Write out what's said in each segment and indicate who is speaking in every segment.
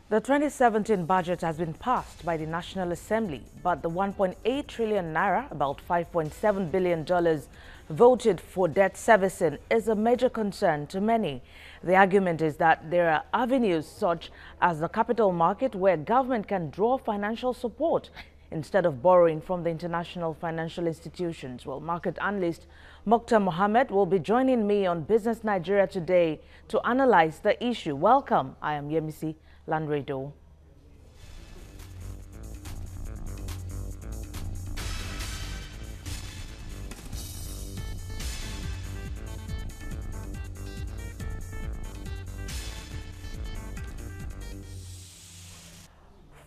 Speaker 1: The 2017 budget has been passed by the National Assembly, but the 1.8 trillion naira, about $5.7 billion voted for debt servicing is a major concern to many. The argument is that there are avenues such as the capital market where government can draw financial support instead of borrowing from the international financial institutions. Well, market analyst Mokhtar Mohammed will be joining me on Business Nigeria today to analyze the issue. Welcome. I am Yemisi Lanredo.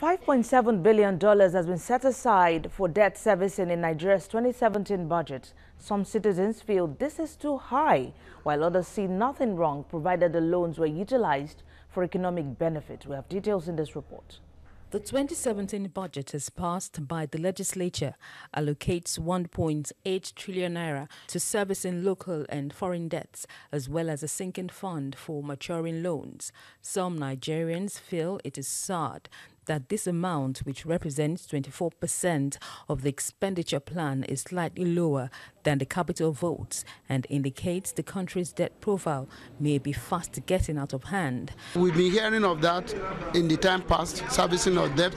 Speaker 1: $5.7 billion has been set aside for debt servicing in Nigeria's 2017 budget. Some citizens feel this is too high, while others see nothing wrong provided the loans were utilized for economic benefit. We have details in this report.
Speaker 2: The 2017 budget is passed by the legislature, allocates 1.8 trillion naira to servicing local and foreign debts, as well as a sinking fund for maturing loans. Some Nigerians feel it is sad that this amount, which represents 24% of the expenditure plan, is slightly lower than the capital votes and indicates the country's debt profile may be fast getting out of hand.
Speaker 3: We've been hearing of that in the time past, servicing of debt,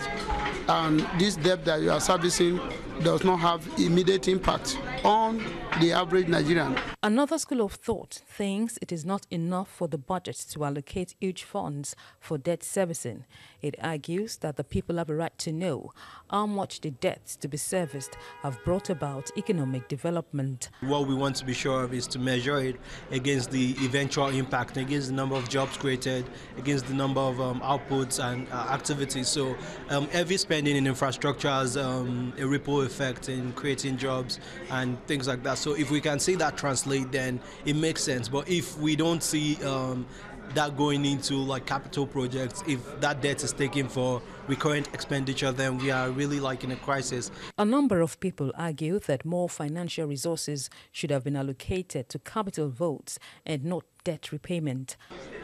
Speaker 3: and this debt that you are servicing does not have immediate impact on the average Nigerian.
Speaker 2: Another school of thought thinks it is not enough for the budget to allocate huge funds for debt servicing. It argues that the people have a right to know how much the debts to be serviced have brought about economic development.
Speaker 4: What we want to be sure of is to measure it against the eventual impact, against the number of jobs created, against the number of outputs and activities. So every spending in infrastructure has a ripple effect in creating jobs and things like that. So if we can see that translate, then it makes sense. But if we don't see that going into like capital projects, if that debt is taken for recurrent expenditure, then we are really like in a crisis.
Speaker 2: A number of people argue that more financial resources should have been allocated to capital votes and not debt repayment.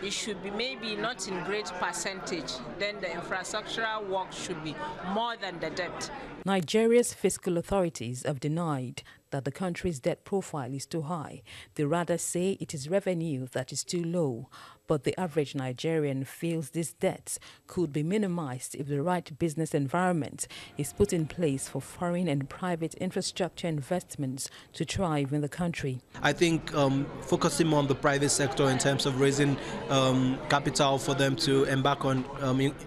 Speaker 5: It should be maybe not in great percentage, then the infrastructural work should be more than the debt.
Speaker 2: Nigeria's fiscal authorities have denied that the country's debt profile is too high. They rather say it is revenue that is too low. But the average Nigerian feels these debts could be minimized if the right business environment is put in place for foreign and private infrastructure investments to thrive in the country.
Speaker 4: I think focusing more on the private sector in terms of raising capital for them to embark on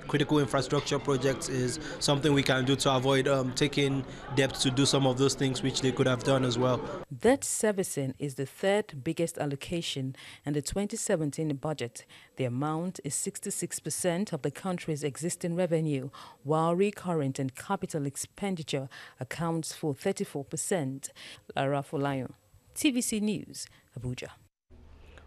Speaker 4: critical infrastructure projects is something we can do to avoid taking debt to do some of those things which they could have done as well.
Speaker 2: Debt servicing is the third biggest allocation in the 2017 budget. The amount is 66% of the country's existing revenue, while recurrent and capital expenditure accounts for 34%. Lara Folayon, TVC News, Abuja.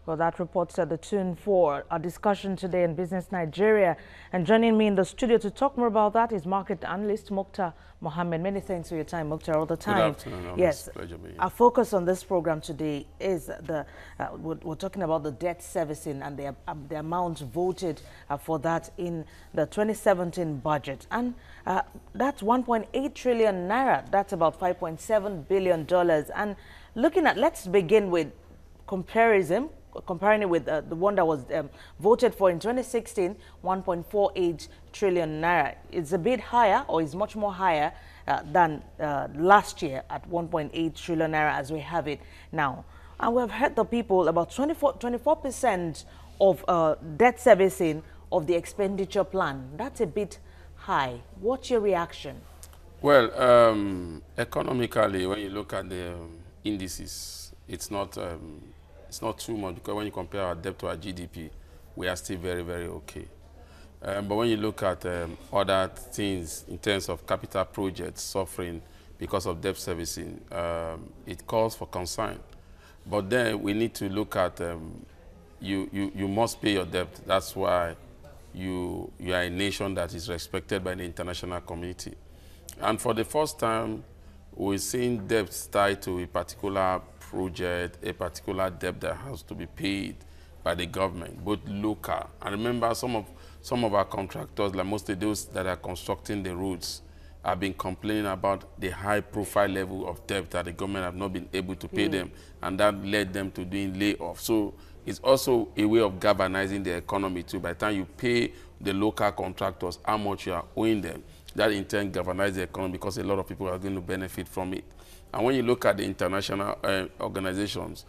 Speaker 1: Well, that report set the tune for our discussion today in Business Nigeria. And joining me in the studio to talk more about that is market analyst Mokhtar Mohammed. Many thanks for your time, Mokhtar, all the time.
Speaker 6: Good afternoon.
Speaker 1: Yes,
Speaker 6: Pleasure being here.
Speaker 1: Our focus on this program today is we're talking about the debt servicing and the amount voted for that in the 2017 budget. And that's 1.8 trillion naira. That's about $5.7 billion. And looking at, let's begin with comparing it with the one that was voted for in 2016, 1.48 trillion naira. It's a bit higher, or is much more higher than last year at 1.8 trillion naira as we have it now. And we've heard the people about 24% of debt servicing of the expenditure plan. That's a bit high. What's your reaction?
Speaker 6: Well, economically, when you look at the indices, it's not too much, because when you compare our debt to our GDP, we are still very, very okay. But when you look at other things in terms of capital projects suffering because of debt servicing, it calls for concern. But then we need to look at you must pay your debt. That's why you are a nation that is respected by the international community. And for the first time, we've seen debts tied to a particular project, a particular debt that has to be paid by the government, both local. And remember, some of our contractors, like mostly those that are constructing the roads, have been complaining about the high profile level of debt that the government have not been able to pay them, and that led them to doing layoffs. So it's also a way of galvanizing the economy too. By the time you pay the local contractors how much you are owing them, that in turn galvanizes the economy because a lot of people are going to benefit from it. And when you look at the international organizations,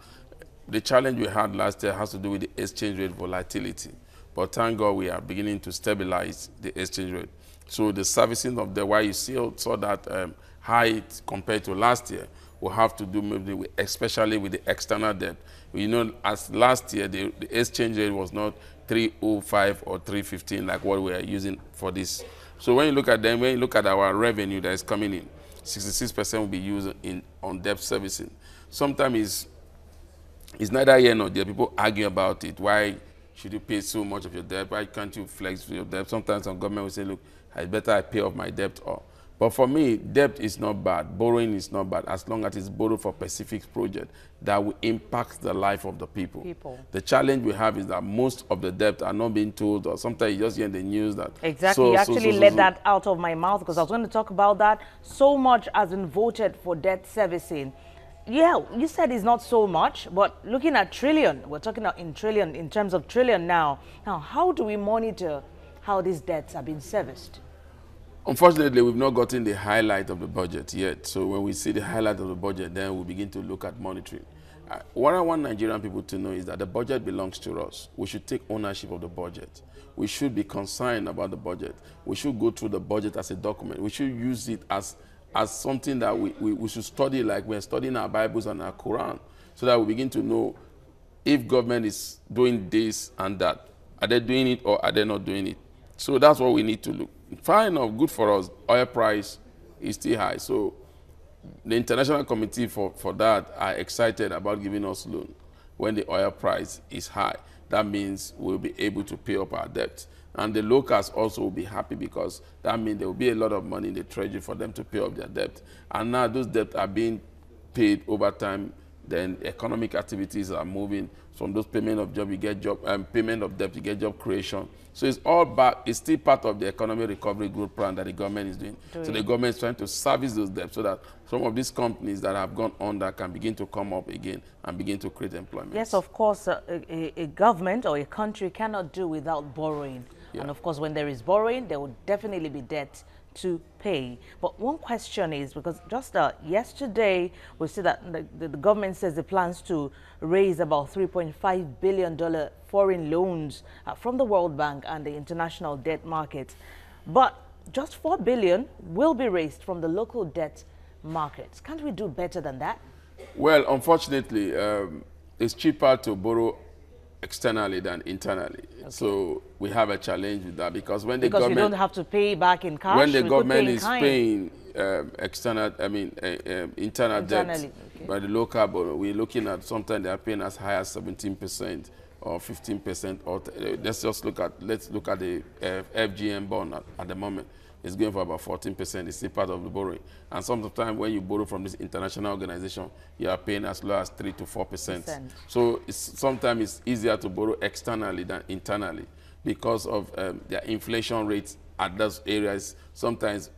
Speaker 6: the challenge we had last year has to do with the exchange rate volatility. But thank God we are beginning to stabilize the exchange rate. So the servicing of the, why you saw that height compared to last year, will have to do maybe with, especially with the external debt. You know, as last year, the exchange rate was not 305 or 315 like what we are using for this. So when you look at them, when you look at our revenue that is coming in, 66% will be used on debt servicing. Sometimes it's neither here nor there. People argue about it. Why should you pay so much of your debt? Why can't you flex your debt? Sometimes some government will say, look, it's better I pay off my debt. But for me, debt is not bad. Borrowing is not bad as long as it's borrowed for specific project that will impact the life of the people. The challenge we have is that most of the debt are not being told, or sometimes you just hear in the news that...
Speaker 1: Exactly. You actually let that out of my mouth because I was going to talk about that. So much has been voted for debt servicing. Yeah, you said it's not so much, but looking at trillion, we're talking in trillion, in terms of trillion now. Now, how do we monitor how these debts are being serviced?
Speaker 6: Unfortunately, we've not gotten the highlight of the budget yet. So when we see the highlight of the budget, then we begin to look at monitoring. What I want Nigerian people to know is that the budget belongs to us. We should take ownership of the budget. We should be concerned about the budget. We should go through the budget as a document. We should use it as something that we should study like we're studying our Bibles and our Quran, so that we begin to know if government is doing this and that. Are they doing it or are they not doing it? So that's what we need to look. Fine enough, good for us. Oil price is still high. So the International Committee for that are excited about giving us loan when the oil price is high. That means we'll be able to pay up our debt. And the locals also will be happy because that means there will be a lot of money in the treasury for them to pay off their debt. And now those debts are being paid over time. Then economic activities are moving. From those payment of job, you get job, payment of debt, you get job creation. So it's all back, it's still part of the economic recovery group plan that the government is doing. So the government is trying to service those debts so that some of these companies that have gone under can begin to come up again and begin to create employment.
Speaker 1: Yes, of course, a government or a country cannot do without borrowing. Yeah. And of course, when there is borrowing, there will definitely be debt to pay. But one question is, because just yesterday we see that the government says it plans to raise about $3.5 billion foreign loans from the World Bank and the international debt market. But just $4 billion will be raised from the local debt markets. Can't we do better than that?
Speaker 6: Well, unfortunately, it's cheaper to borrow externally than internally. Okay. So we have a challenge with that because when the government...
Speaker 1: Because you don't have to pay back in cash.
Speaker 6: When the government is paying internal debt by the local borrower, we're looking at sometimes they are paying as high as 17% or 15%. Or let's look at the FGM bond at the moment. It's going for about 14%. It's still part of the borrowing. And sometimes when you borrow from this international organization, you are paying as low as 3 to 4%. So sometimes it's easier to borrow externally than internally because of their inflation rates at those areas, sometimes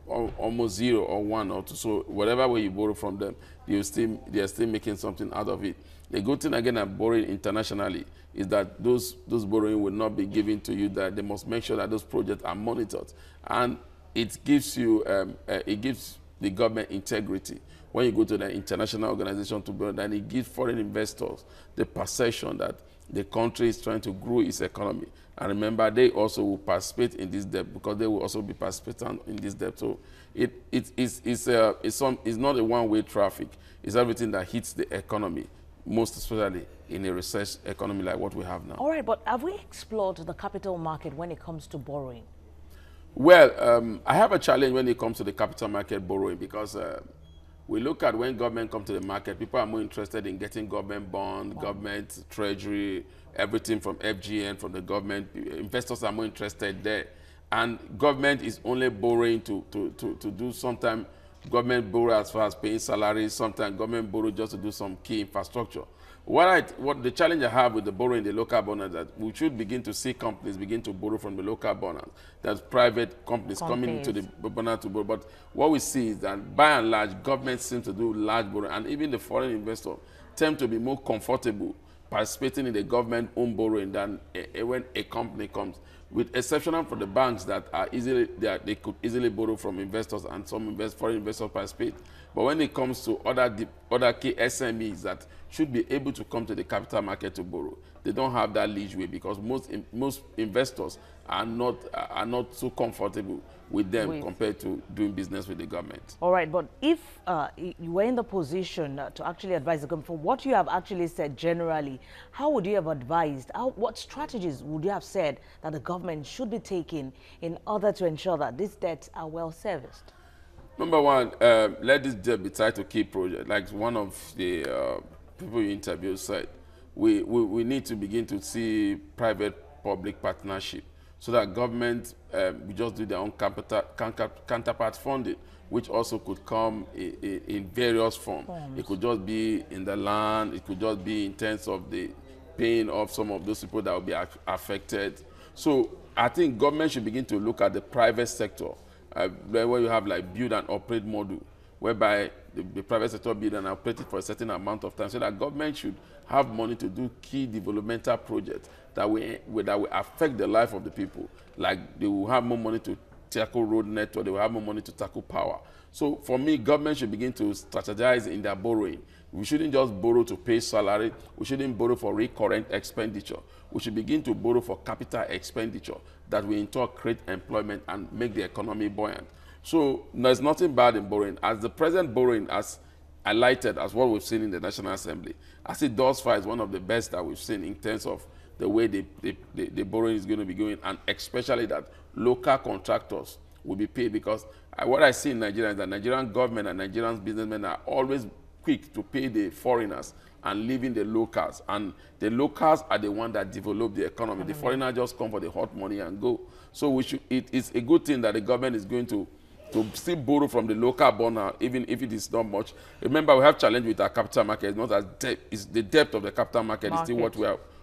Speaker 6: almost 0 or 1 or 2. So whatever way you borrow from them, they are still making something out of it. The good thing again at borrowing internationally is that those borrowing will not be given to you. That they must make sure that those projects are monitored, and it gives you it gives the government integrity when you go to the international organization to borrow. Then it gives foreign investors the perception that the country is trying to grow its economy. And remember, they also will participate in this debt because they will also be participating in this debt. So it's not a one-way traffic. It's everything that hits the economy, most especially in a recessed economy like what we have now.
Speaker 1: All right, but have we explored the capital market when it comes to borrowing?
Speaker 6: Well, I have a challenge when it comes to the capital market borrowing because we look at when government comes to the market, people are more interested in getting government bond, government treasury, everything from FGN, from the government. Investors are more interested there. And government is only borrowing to do sometimes government borrow as far as paying salaries, sometimes government borrow just to do some key infrastructure. What the challenge I have with the borrowing the local bond is that we should begin to see companies begin to borrow from the local bond. There's private companies coming into the bond to borrow. But what we see is that by and large, governments seem to do large borrowing, and even the foreign investors tend to be more comfortable participating in the government-owned borrowing than when a company comes. With exception for the banks that are they could easily borrow from investors, and some foreign investors participate. But when it comes to other key SMEs that should be able to come to the capital market to borrow, they don't have that leeway because most investors are not so comfortable with them compared to doing business with the government.
Speaker 1: All right, but if you were in the position to actually advise the government, for what you have actually said generally, how would you have advised, what strategies would you have said that the government should be taking in order to ensure that these debts are well serviced? Number
Speaker 6: one, let this debt be tied to key projects. Like one of the people you interviewed said, we need to begin to see private-public partnership, so that government will just do their own counterpart funding, which also could come in various forms. It could just be in the land, it could just be in terms of the paying of some of those people that will be affected. So I think government should begin to look at the private sector, where you have like build and operate model, whereby the private sector build and operate it for a certain amount of time, so that government should have money to do key developmental projects that will affect the life of the people. Like they will have more money to tackle road network, they will have more money to tackle power. So for me, government should begin to strategize in their borrowing. We shouldn't just borrow to pay salary. We shouldn't borrow for recurrent expenditure. We should begin to borrow for capital expenditure that will in turn create employment and make the economy buoyant. So there's nothing bad in borrowing. As the present borrowing as highlighted as what we've seen in the National Assembly, I see thus far is one of the best that we've seen in terms of the way the borrowing is going to be going, and especially that local contractors will be paid, because what I see in Nigeria is that Nigerian government and Nigerian businessmen are always quick to pay the foreigners and leaving the locals. And the locals are the ones that develop the economy. The foreigners just come for the hot money and go. So it's a good thing that the government is going to still borrow from the local borrower, even if it is not much. Remember, we have challenge with our capital market. It's not as depth. It's the depth of the capital market is still what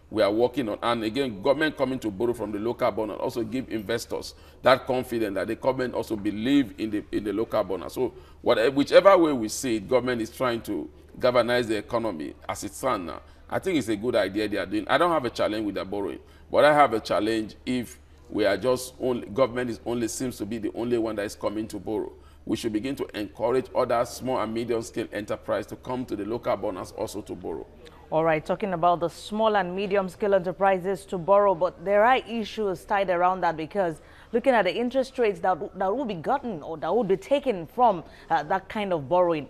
Speaker 6: we are working on. And again, government coming to borrow from the local borrower also give investors that confidence that the government also believe in the local borrower. So whichever way we see it, government is trying to galvanize the economy as it stands now. I think it's a good idea they are doing. I don't have a challenge with the borrowing, but I have a challenge if we are government seems to be the only one that is coming to borrow. We should begin to encourage other small and medium scale enterprise to come to the local borrowers also to borrow.
Speaker 1: All right, talking about the small and medium scale enterprises to borrow, but there are issues tied around that, because looking at the interest rates that will be gotten or that will be taken from that kind of borrowing,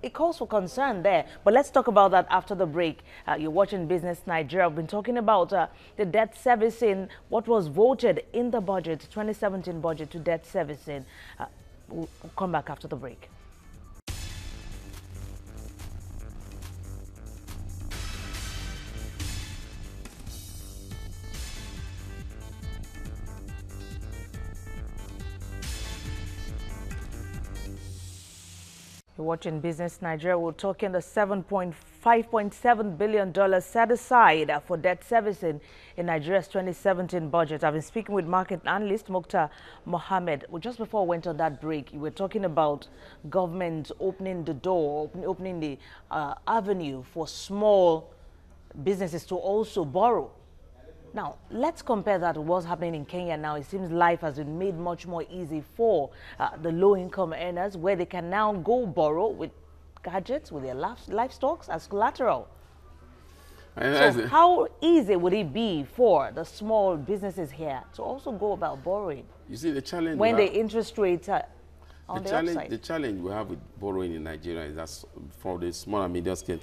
Speaker 1: it calls for concern there. But let's talk about that after the break. You're watching Business Nigeria. I've been talking about the debt servicing, what was voted in the budget, 2017 budget to debt servicing. We'll come back after the break. You're watching Business Nigeria. We're talking the $5.7 billion set aside for debt servicing in Nigeria's 2017 budget. I've been speaking with market analyst Mukhtar Mohammed. Well, just before we went on that break, you were talking about government opening the door, opening the avenue for small businesses to also borrow. Now, let's compare that to what's happening in Kenya now. It seems life has been made much more easy for the low-income earners, where they can now go borrow with gadgets, with their livestock as collateral. So how easy would it be for the small businesses here to also go about borrowing?
Speaker 6: You see, the challenge
Speaker 1: when the interest rates are on the upside.
Speaker 6: The challenge we have with borrowing in Nigeria is that for the small and medium scale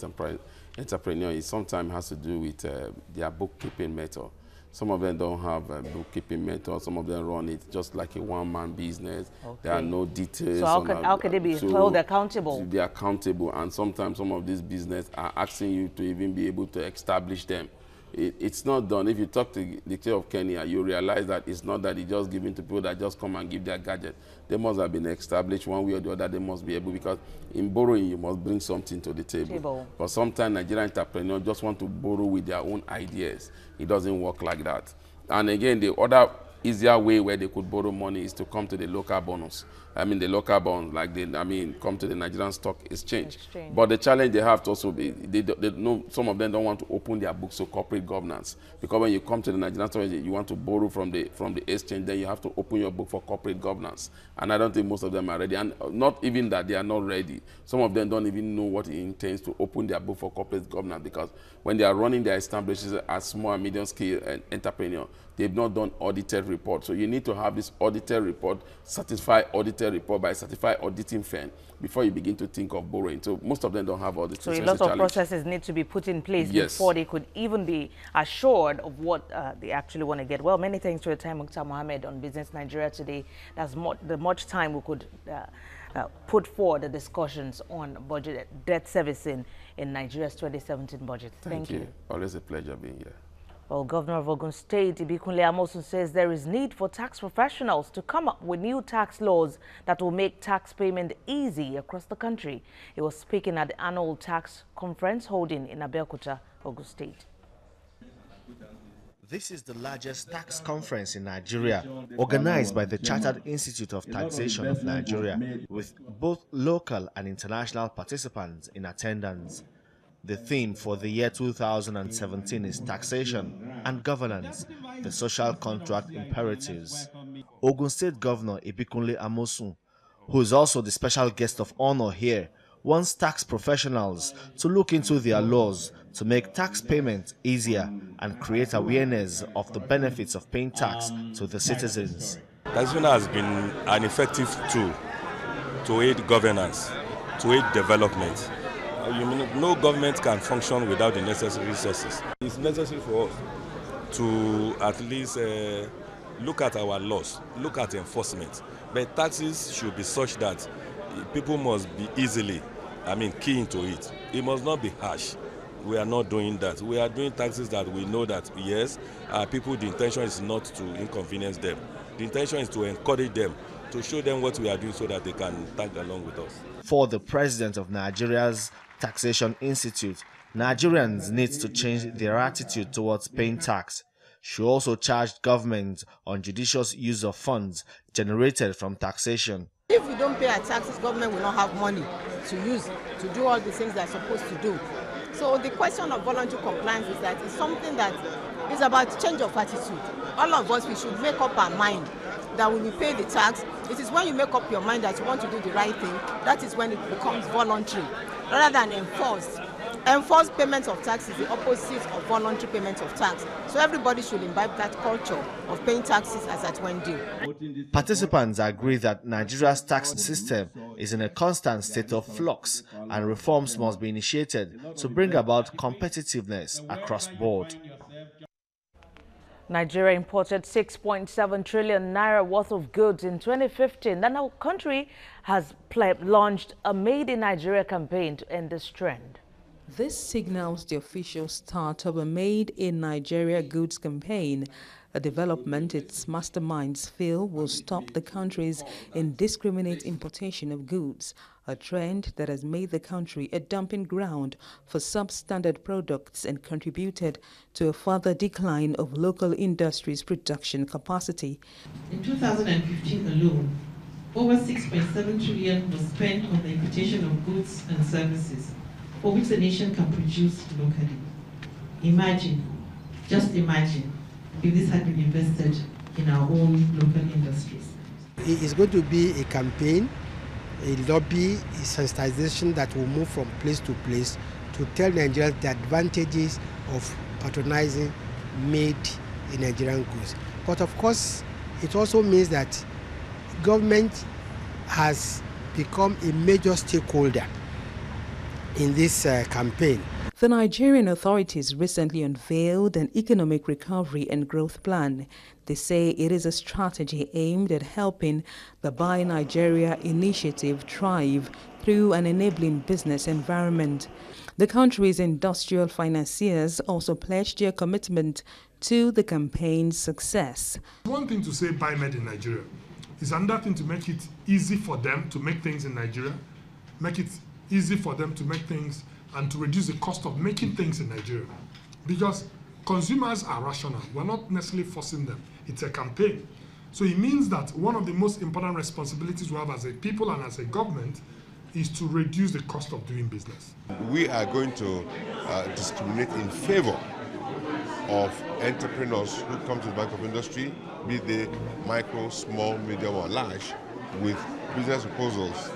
Speaker 6: entrepreneur, it sometimes has to do with their bookkeeping method. Some of them don't have a bookkeeping method. Some of them run it just like a one-man business. Okay. There are no details.
Speaker 1: So how can they be held accountable?
Speaker 6: They're accountable, and sometimes some of these business are asking you to even be able to establish them. it's not done. If you talk to the state of Kenya, you realize that it's not that it's just given to people that just come and give their gadget. They must have been established one way or the other. They must be able, because in borrowing, you must bring something to the table. But sometimes Nigerian entrepreneurs just want to borrow with their own ideas. It doesn't work like that. And again, the other easier way where they could borrow money is to come to the local bonus. I mean, the local bonds, like come to the Nigerian Stock Exchange. But the challenge they have to also be, they know some of them don't want to open their books to corporate governance, because when you come to the Nigerian Stock Exchange, you want to borrow from the exchange, then you have to open your book for corporate governance. And I don't think most of them are ready. And not even that they are not ready. Some of them don't even know what it intends to open their book for corporate governance, because when they are running their establishments as small and medium scale entrepreneur, they've not done audited report. So you need to have this audited report, certified audited report by a certified auditing firm before you begin to think of borrowing. So most of them don't have auditing.
Speaker 1: So a lot of processes need to be put in place before they could even be assured of what they actually want to get. Well, many thanks for your time, Mukhtar Mohammed, on Business Nigeria today. That's the much time we could put forward the discussions on budget debt servicing in Nigeria's 2017 budget. Thank you.
Speaker 6: Always a pleasure being here.
Speaker 1: Well, Governor of Ogun State, Ibikunle Amosun, says there is need for tax professionals to come up with new tax laws that will make tax payment easy across the country. He was speaking at the annual tax conference holding in Abeokuta, Ogun State.
Speaker 7: This is the largest tax conference in Nigeria, organized by the Chartered Institute of Taxation of Nigeria, with both local and international participants in attendance. The theme for the year 2017 is taxation and governance, the social contract imperatives. Ogun State Governor Ibikunle Amosun, who is also the special guest of honor here, wants tax professionals to look into their laws to make tax payment easier and create awareness of the benefits of paying tax to the citizens.
Speaker 8: Taxation has been an effective tool to aid governance, to aid development. No government can function without the necessary resources. It's necessary for us to at least look at our laws, look at enforcement. But taxes should be such that people must be easily, keen to it. It must not be harsh. We are not doing that. We are doing taxes that we know that, yes, people, the intention is not to inconvenience them. The intention is to encourage them, to show them what we are doing so that they can tag along with us.
Speaker 7: For the president of Nigeria's Taxation Institute, Nigerians need to change their attitude towards paying tax. She also charged government on judicious use of funds generated from taxation.
Speaker 9: If we don't pay our taxes, government will not have money to use to do all the things they're supposed to do. So the question of voluntary compliance is that it's something that is about change of attitude. All of us, we should make up our mind that when we pay the tax, it is when you make up your mind that you want to do the right thing, that is when it becomes voluntary, rather than enforced. Enforced payment of tax is the opposite of voluntary payment of tax. So everybody should imbibe that culture of paying taxes as at when due.
Speaker 7: Participants agree that Nigeria's tax system is in a constant state of flux and reforms must be initiated to bring about competitiveness across board.
Speaker 1: Nigeria imported 6.7 trillion naira worth of goods in 2015. And our country has launched a Made in Nigeria campaign to end this trend.
Speaker 2: This signals the official start of a Made in Nigeria goods campaign, a development its masterminds feel will stop the country's indiscriminate importation of goods, a trend that has made the country a dumping ground for substandard products and contributed to a further decline of local industries' production capacity.
Speaker 10: In 2015 alone, over 6.7 trillion was spent on the importation of goods and services for which the nation can produce locally. Imagine, just imagine, if this had been invested in our own local industries.
Speaker 11: It is going to be a campaign, a lobby, a sensitization that will move from place to place to tell Nigerians the advantages of patronizing made in Nigerian goods. But of course, it also means that government has become a major stakeholder in this campaign.
Speaker 2: The Nigerian authorities recently unveiled an economic recovery and growth plan. They say it is a strategy aimed at helping the Buy Nigeria initiative thrive through an enabling business environment. The country's industrial financiers also pledged their commitment to the campaign's success.
Speaker 12: One thing to say buy made in Nigeria is another thing to make it easy for them to make things in Nigeria, make it easy for them to make things and to reduce the cost of making things in Nigeria. Because consumers are rational. We're not necessarily forcing them. It's a campaign. So it means that one of the most important responsibilities we have as a people and as a government is to reduce the cost of doing business.
Speaker 13: We are going to discriminate in favor of entrepreneurs who come to the Bank of Industry, be they micro, small, medium, or large, with business proposals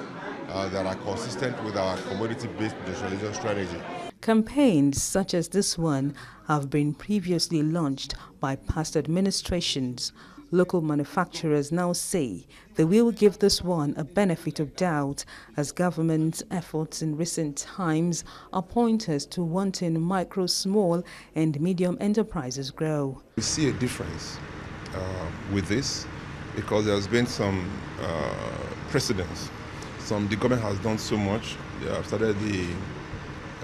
Speaker 13: that are consistent with our commodity-based industrialization strategy.
Speaker 2: Campaigns such as this one have been previously launched by past administrations. Local manufacturers now say they will give this one a benefit of doubt as government's efforts in recent times are pointers to wanting micro, small and medium enterprises grow.
Speaker 14: We see a difference with this because there's been some precedents. The government has done so much. They have started the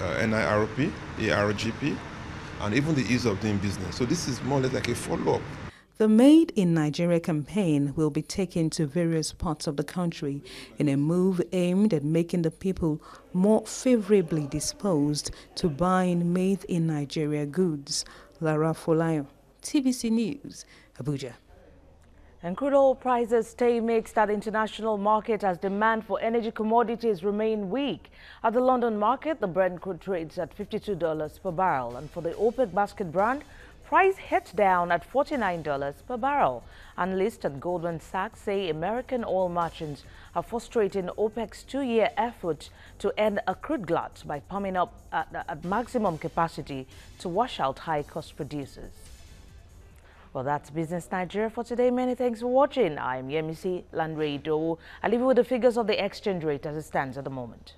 Speaker 14: NIRP, ARGP, and even the ease of doing business. So this is more or less like a follow-up.
Speaker 2: The Made in Nigeria campaign will be taken to various parts of the country in a move aimed at making the people more favorably disposed to buying made in Nigeria goods. Lara Folayo, TVC News, Abuja.
Speaker 1: And crude oil prices stay mixed at the international market as demand for energy commodities remain weak. At the London market, the Brent crude trades at $52 per barrel. And for the OPEC basket brand, price hit down at $49 per barrel. Analysts at Goldman Sachs say American oil merchants are frustrating OPEC's 2-year effort to end a crude glut by pumping up at maximum capacity to wash out high-cost producers. Well, that's Business Nigeria for today. Many thanks for watching. I'm Yemisi Lanre-Idowu. I'll leave you with the figures of the exchange rate as it stands at the moment.